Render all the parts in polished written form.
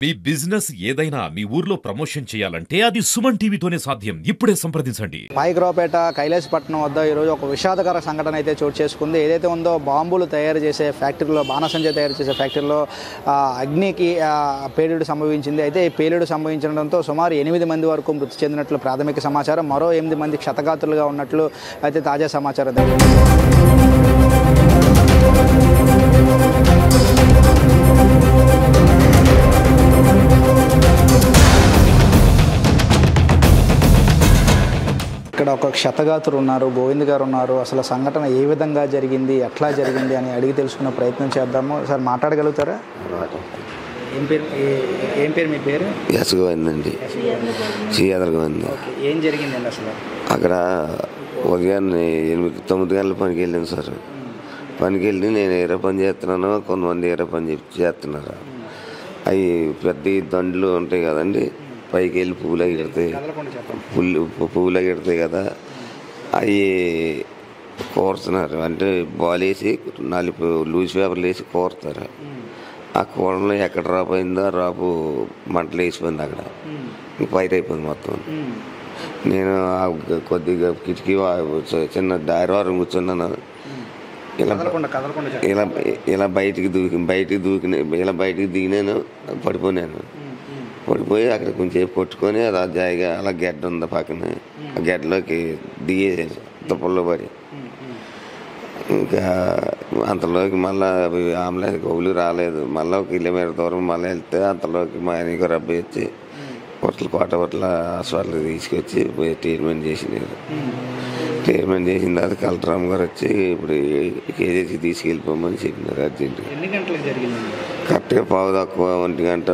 మీ business ఏదైనా మీ ఊర్లో promotion చేయాలంటే అది సుమన్ టీవీతోనే సాధ్యం. ఇప్పుడే సంప్రదించండి. పాయకరావుపేట కైలాసపట్నం వద్ద ఈరోజు ఒక విషాదకర సంఘటన అయితే చోటు చేసుకుంది. ఏదైతే ఉందో బాంబులు తయారు చేసే ఫ్యాక్టరీలో, బాణసంచ తయారు చేసే ఫ్యాక్టరీలో అగ్నికి పేలుడు సంభవించింది. అయితే ఈ పేలుడు సంభవించడంతో సుమారు 8 మంది వరకు మృతి చెందినట్లు ప్రాథమిక సమాచారం. మరో 8 మంది క్షతగాత్రులుగా ఉన్నట్లు అయితే తాజా సమాచారం. ఇక్కడ ఒక క్షతగాత్రులు ఉన్నారు, గోవింద్ గారు ఉన్నారు. అసలు సంఘటన ఏ విధంగా జరిగింది, ఎట్లా జరిగింది అని అడిగి తెలుసుకునే ప్రయత్నం చేద్దాము. సార్ మాట్లాడగలుగుతారా? ఏం పేరు మీ పేరు? యశగోవిందండి. ఏం జరిగిందండి అసలు? అక్కడ ఉదయాన్నే 8-9 గంటల పనికి వెళ్ళాను సార్. పనికి వెళ్ళి నేను ఏరే పని చేస్తున్నాను, కొంతమంది ఏరే పని చేస్తున్నారు. అవి పెద్ద దండ్లు ఉంటాయి కదండి, పైకి వెళ్ళి పువ్వులు ఎడతాయి, పువ్వులు ఎడతాయి కదా, అవి కోరుతున్నారు. అంటే బాల్ వేసి 4 లూజ్ పేపర్లు వేసి కోరుతారు. ఆ కూరలో ఎక్కడ రాపు అయిందో రాపు మంటలు వేసిపోయింది. అక్కడ ఫైర్ అయిపోయింది మొత్తం. నేను కొద్దిగా కిటికీ చిన్న దారివారం కూర్చున్నాను. ఇలా బయటికి దిగినాను, పడిపోయాను. పడిపోయి అక్కడ కొంచెం కొట్టుకొని ఆ జాయిగా అలా గడ్డ ఉంది పక్కన, ఆ గడ్డలోకి దిగేసాను తుప్పల్లో పడి. ఇంకా అంతలోకి మళ్ళీ ఆంబులెన్స్ కౌలు రాలేదు. మళ్ళీ 1 కిలోమీటర్ దూరం మళ్ళీ వెళ్తే అంతలోకి మా ఆయనకి రబ్బ వచ్చి కోటపట్ల హాస్పిటల్కి తీసుకొచ్చి ట్రీట్మెంట్ చేసినారు. ట్రీట్మెంట్ చేసిన తర్వాత కలెక్టర్ గారు వచ్చి ఇప్పుడు కేజీకి తీసుకెళ్ళిపోమని చెప్పినారు అర్జెంటుగా. ఎన్ని గంటలకు జరిగింది? కరెక్ట్గా 1:15 1 గంట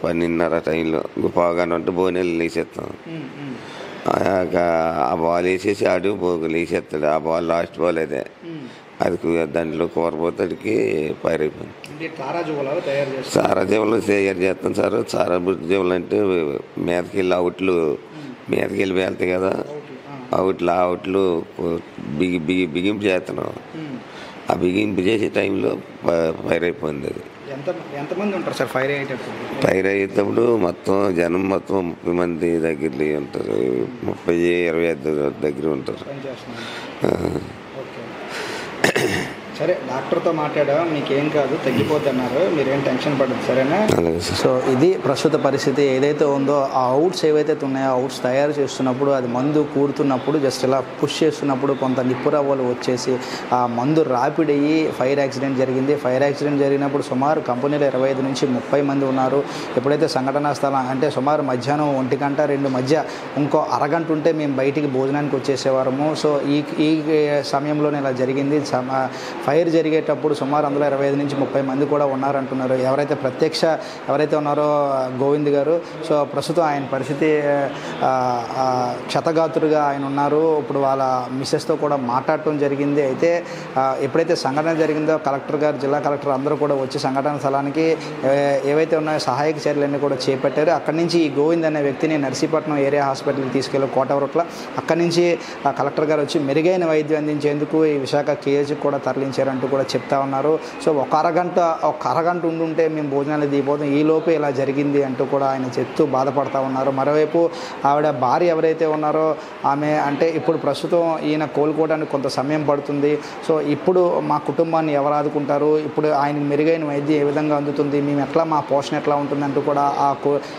12:30 టైంలో. ఇంకో 1/2 గంట ఉంటే బోనెలు వేసేస్తాం. ఆ బాల్ వేసేసి ఆడు వేసేస్తాడు. ఆ బాల్ లాస్ట్ బాల్ అదే, అది దాంట్లో కూరపోతాడికి ఫైర్ అయిపోయింది. సారా జీవులు తయారు చేస్తాం సార్. సారా జీవులు అంటే మీదకి వెళ్ళి వెళ్తాయి కదా, అవుట్లు బిగింపు చేస్తున్నాం. ఆ బిగింపు చేసే టైంలో ఫైర్ అయిపోయింది. అది ఎంతమంది ఉంటారు సార్ ఫైర్ అయ్యేటప్పుడు? ఫైర్ అయ్యేటప్పుడు మొత్తం జనం 30 మంది దగ్గర ఉంటారు. 30-25 దగ్గర ఉంటారు. సరే, డాక్టర్తో మాట్లాడా, మీకేం కాదు, తగ్గిపోద్ది అన్నారు. మీరేం టెన్షన్ పడదు, సరేనా? సో ఇది ప్రస్తుత పరిస్థితి. ఏదైతే ఉందో ఆ అవుట్స్ ఏవైతే ఉన్నాయో, అవుట్స్ తయారు చేస్తున్నప్పుడు అది మందు కూడుతున్నప్పుడు జస్ట్ ఇలా పుష్ చేస్తున్నప్పుడు కొంత నిప్పురవ్వలు వచ్చేసి ఆ మందు రాపిడయ్యి ఫైర్ యాక్సిడెంట్ జరిగింది. ఫైర్ యాక్సిడెంట్ జరిగినప్పుడు సుమారు కంపెనీలో 25 నుంచి 30 మంది ఉన్నారు. ఎప్పుడైతే సంఘటనా స్థలం అంటే సుమారు మధ్యాహ్నం 1 గంట 2 మధ్య ఇంకో అరగంట ఉంటే మేము బయటికి భోజనానికి వచ్చేసేవారము. సో ఈ సమయంలోనే ఇలా జరిగింది. ఫైర్ జరిగేటప్పుడు సుమారు అందులో 25 నుంచి 30 మంది కూడా ఉన్నారంటున్నారు. ఎవరైతే ఉన్నారో గోవింద్ గారు. సో ప్రస్తుతం ఆయన పరిస్థితి క్షతగాత్రుగా ఆయన ఉన్నారు. ఇప్పుడు వాళ్ళ మిస్సెస్తో కూడా మాట్లాడటం జరిగింది. అయితే ఎప్పుడైతే సంఘటన జరిగిందో కలెక్టర్ గారు, జిల్లా కలెక్టర్ అందరూ కూడా వచ్చి సంఘటన స్థలానికి ఏవైతే ఉన్నాయో సహాయక చర్యలన్నీ కూడా చేపట్టారు. అక్కడి నుంచి ఈ గోవింద్ అనే వ్యక్తిని నర్సీపట్నం ఏరియా హాస్పిటల్కి తీసుకెళ్ళి కోటవరట్ల. అక్కడి నుంచి కలెక్టర్ గారు వచ్చి మెరుగైన వైద్యం అందించేందుకు ఈ విశాఖ కేజీకి కూడా తరలించారంటూ కూడా చెప్తా ఉన్నారు. సో ఒక అరగంట ఉండుంటే మేము భోజనాలు దిగిపోతాం, ఈ లోపే ఇలా జరిగింది అంటూ కూడా ఆయన చెప్తూ బాధపడతా ఉన్నారు. మరోవైపు ఆవిడ భార్య ఎవరైతే ఉన్నారో ఆమె అంటే ఇప్పుడు ప్రస్తుతం ఈయన కోలుకోవడానికి కొంత సమయం పడుతుంది. సో ఇప్పుడు మా కుటుంబాన్ని ఎవరు ఆదుకుంటారు, ఇప్పుడు ఆయనకు మెరుగైన వైద్యం ఏ విధంగా అందుతుంది, మేము ఎట్లా, మా పోషణ ఎట్లా ఉంటుంది అంటూ కూడా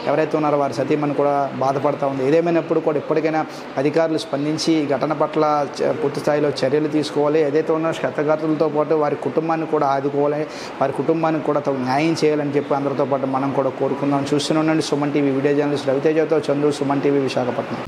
ఎవరైతే ఉన్నారో వారి సతీమణి కూడా బాధపడతా ఉంది. ఏదేమైనప్పుడు కూడా ఇప్పటికైనా అధికారులు స్పందించి ఈ ఘటన పట్ల పూర్తి స్థాయిలో చర్యలు తీసుకోవాలి. ఏదైతే ఉన్న క్షతగాత్రులతో పాటు వారి కుటుంబాన్ని కూడా ఆదుకోవాలి, వారి కుటుంబానికి కూడా న్యాయం చేయాలని చెప్పి అందరితో పాటు మనం కూడా కోరుకుందాం. చూస్తూనే ఉండండి సుమన్ టీవీ. వీడియో జర్నలిస్ట్ రవితేజతో చంద్రు, సుమన్ టీవీ, విశాఖపట్నం.